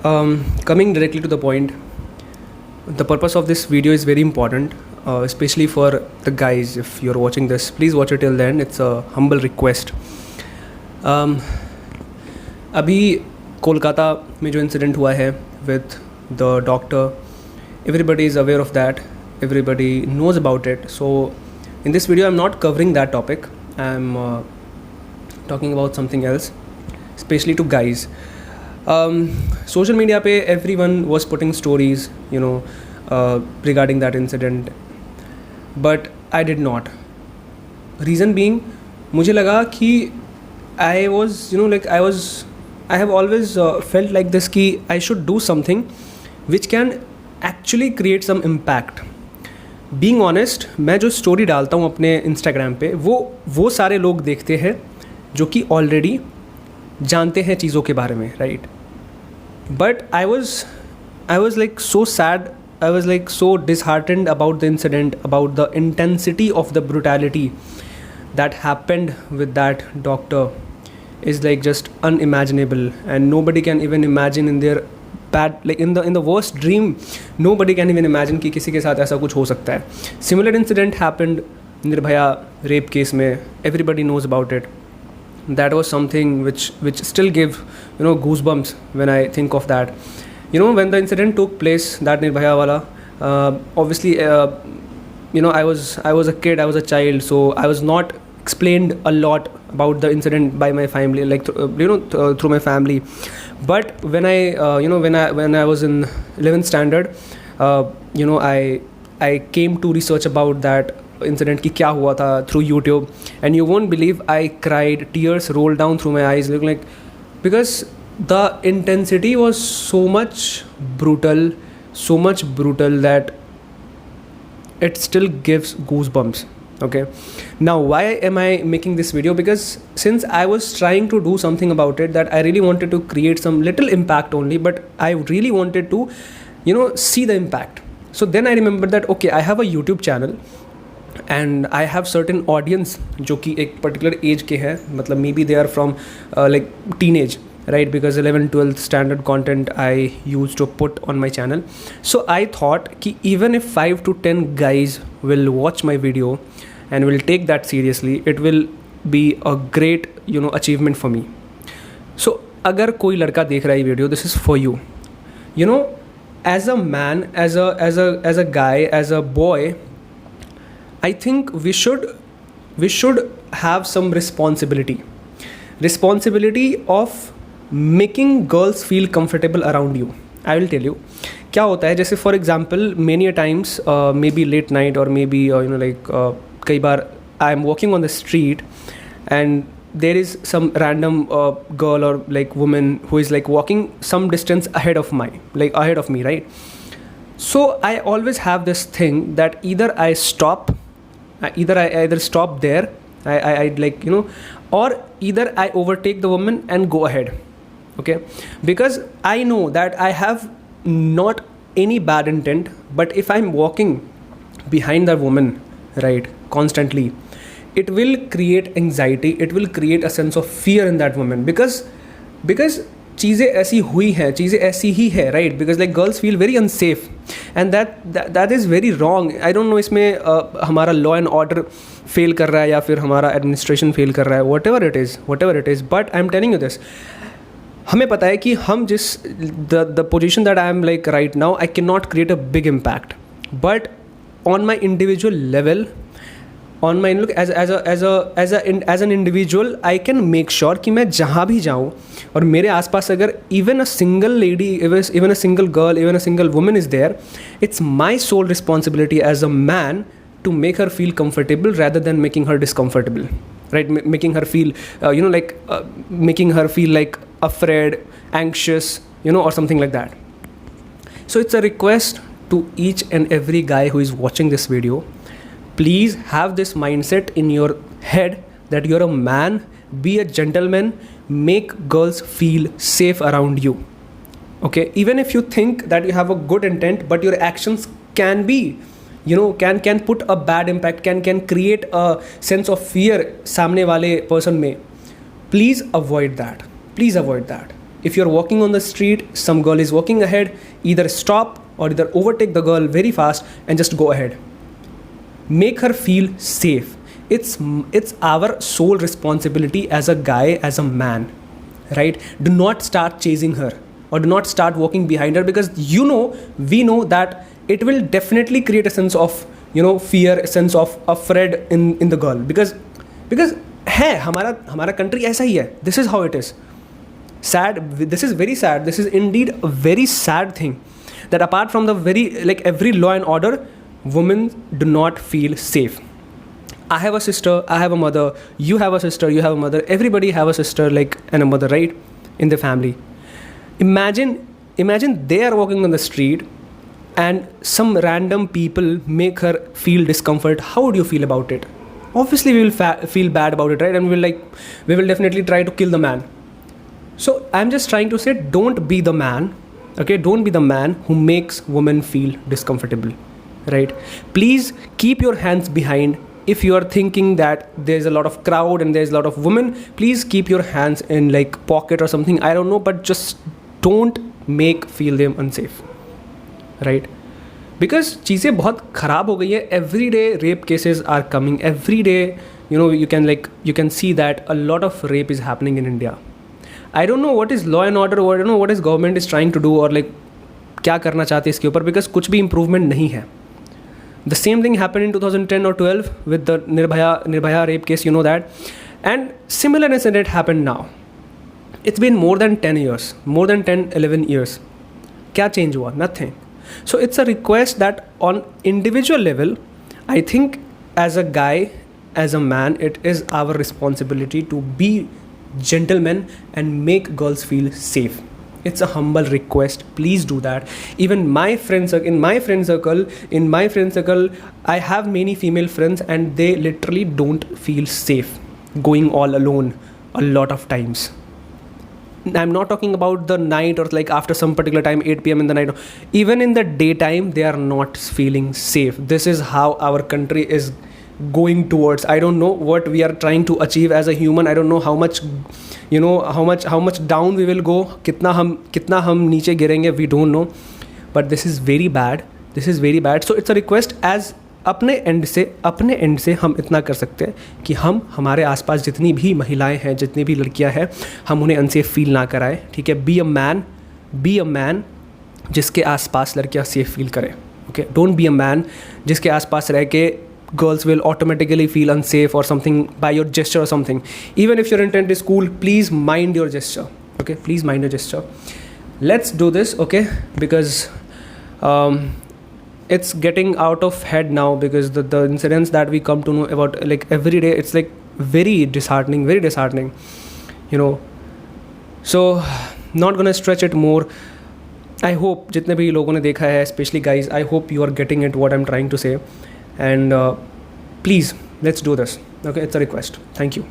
Coming directly to the point, the purpose of this video is very important, especially for the guys. If you're watching this, please watch it till the end. It's a humble request. अभी कोलकाता में जो incident हुआ है with the doctor, everybody is aware of that. Everybody knows about it. So in this video, I'm not covering that topic. I'm talking about something else, especially to guys. Social media पे everyone was putting stories, regarding that incident, but I did not. Reason being, मुझे लगा कि I have always felt like this कि I should do something which can actually create some impact. Being honest, मैं जो story डालता हूँ अपने Instagram पे वो सारे लोग देखते हैं जो कि ऑलरेडी जानते हैं चीज़ों के बारे में, right? But I was like so sad, I was like so disheartened about the incident, about the intensity of the brutality that happened with that doctor is like just unimaginable, and nobody can even imagine in their bad, like in the worst dream, nobody can even imagine कि किसी के साथ ऐसा कुछ हो सकता है. Similar incident happened Nirbhaya rape case में. Everybody knows about it. That was something which still give goosebumps when I think of that. When the incident took place, that Nirbhaya wala, obviously I was a kid, I was a child, so I was not explained a lot about the incident by my family, like through my family. But when I was in 11th standard, I came to research about that incident कि क्या हुआ था through YouTube, and you won't believe I cried, tears rolled down through my eyes, looking like, because the intensity was so much brutal that it still gives goosebumps. Okay, now why am I making this video? Because since I was trying to do something about it, that I really wanted to create some little impact only, but I really wanted to see the impact. So then I remembered that okay, I have a YouTube channel and I have certain audience जो कि एक particular age के है, मतलब maybe they are from like teenage, right? Because 11th 12th standard content I used to put on my channel. So I thought कि even if 5 to 10 guys will watch my video and will take that seriously, it will be a great achievement for me. So अगर कोई लड़का देख रहा है ये video, this is for you. As a man, as a guy, as a boy, I think we should have some responsibility of making girls feel comfortable around you. I will tell you क्या होता है. जैसे for example, many a times maybe late night or maybe कई बार I am walking on the street and there is some random girl or like woman who is like walking some distance ahead of me, right? So I always have this thing that either I stop there, I like or either I overtake the woman and go ahead. Okay, because I know that I have not any bad intent, but if I'm walking behind that woman, right, constantly, it will create anxiety, it will create a sense of fear in that woman, because चीज़ें ऐसी हुई हैं, चीज़ें ऐसी ही है, right? Because like girls feel very unsafe, and that is very wrong. I don't know इसमें हमारा law and order fail कर रहा है या फिर हमारा administration fail कर रहा है, whatever it is. But I'm telling you this, हमें पता है कि हम जिस the position that I am like right now, I cannot create a big impact, but on my individual level, on my look as an individual, I can make sure कि मैं जहाँ भी जाऊँ और मेरे आसपास अगर even a single lady, even a single girl, even a single woman is there, it's my sole responsibility as a man to make her feel comfortable rather than making her discomfortable, right? Making her feel making her feel like afraid, anxious, or something like that. So it's a request to each and every guy who is watching this video. Please have this mindset in your head that you're a man, be a gentleman, make girls feel safe around you. Okay, even if you think that you have a good intent, but your actions can be, can put a bad impact, can create a sense of fear सामने वाले person में, please avoid that. if you're walking on the street, some girl is walking ahead, either stop or either overtake the girl very fast and just go ahead. Make her feel safe. It's our sole responsibility as a guy, as a man, right? Do not start chasing her or do not start walking behind her, because we know that it will definitely create a sense of fear, a sense of afraid in the girl, because है हमारा country ऐसा ही है. This is how it is. Sad. This is very sad. This is indeed a very sad thing, that apart from the every law and order, women do not feel safe. I have a sister, I have a mother, you have a sister, you have a mother, everybody have a sister and a mother, right, in the family. Imagine they are walking on the street and some random people make her feel discomfort. How would you feel about it? Obviously we will feel bad about it, right? And we will definitely try to kill the man. So I'm just trying to say, don't be the man, okay? Don't be the man who makes women feel discomfortable, right? Please keep your hands behind. If you are thinking that there's a lot of crowd and there's a lot of women, please keep your hands in pocket or something, I don't know, but just don't feel them unsafe, right? Because चीज़ें बहुत ख़राब हो गई है. Every day rape cases are coming. Every day, you can see that a lot of rape is happening in India. I don't know what is law and order, or I don't know what is government is trying to do, or क्या करना चाहते हैं इसके ऊपर, because कुछ भी improvement नहीं है. The same thing happened in 2010 or 12 with the Nirbhaya rape case, you know that. And similar incident happened now. It's been more than 10 years, more than 10, 11 years. क्या change हुआ? Nothing. So it's a request that on individual level, I think as a guy, as a man, it is our responsibility to be gentlemen and make girls feel safe. It's a humble request. Please do that. Even in my friend circle, I have many female friends and they literally don't feel safe going all alone a lot of times. I'm not talking about the night or after some particular time, 8 p.m. in the night. Even in the daytime, they are not feeling safe. This is how our country is going towards. I don't know what we are trying to achieve as a human. I don't know how much down we will go. कितना हम नीचे गिरेंगे, we don't know. But this is very bad. So it's a request as अपने and से हम इतना कर सकते हैं कि हम हमारे आसपास जितनी भी महिलाएं हैं, जितनी भी लड़कियां हैं, हम उन्हें अनसेफ फील ना कराएं. ठीक है? बी अ मैन जिसके आसपास लड़कियां सेफ फील करें. Okay, don't be a man जिसके आसपास रह के girls will automatically feel unsafe or something by your gesture or something. Even if your intent is cool, please mind your gesture. Okay, please mind your gesture. Let's do this, okay? Because it's getting out of head now, because the incidents that we come to know about every day, it's very disheartening, So not gonna stretch it more. I hope जितने भी लोगों ने देखा है, especially guys, I hope you are getting it what I'm trying to say. And please, let's do this. Okay, it's a request. Thank you.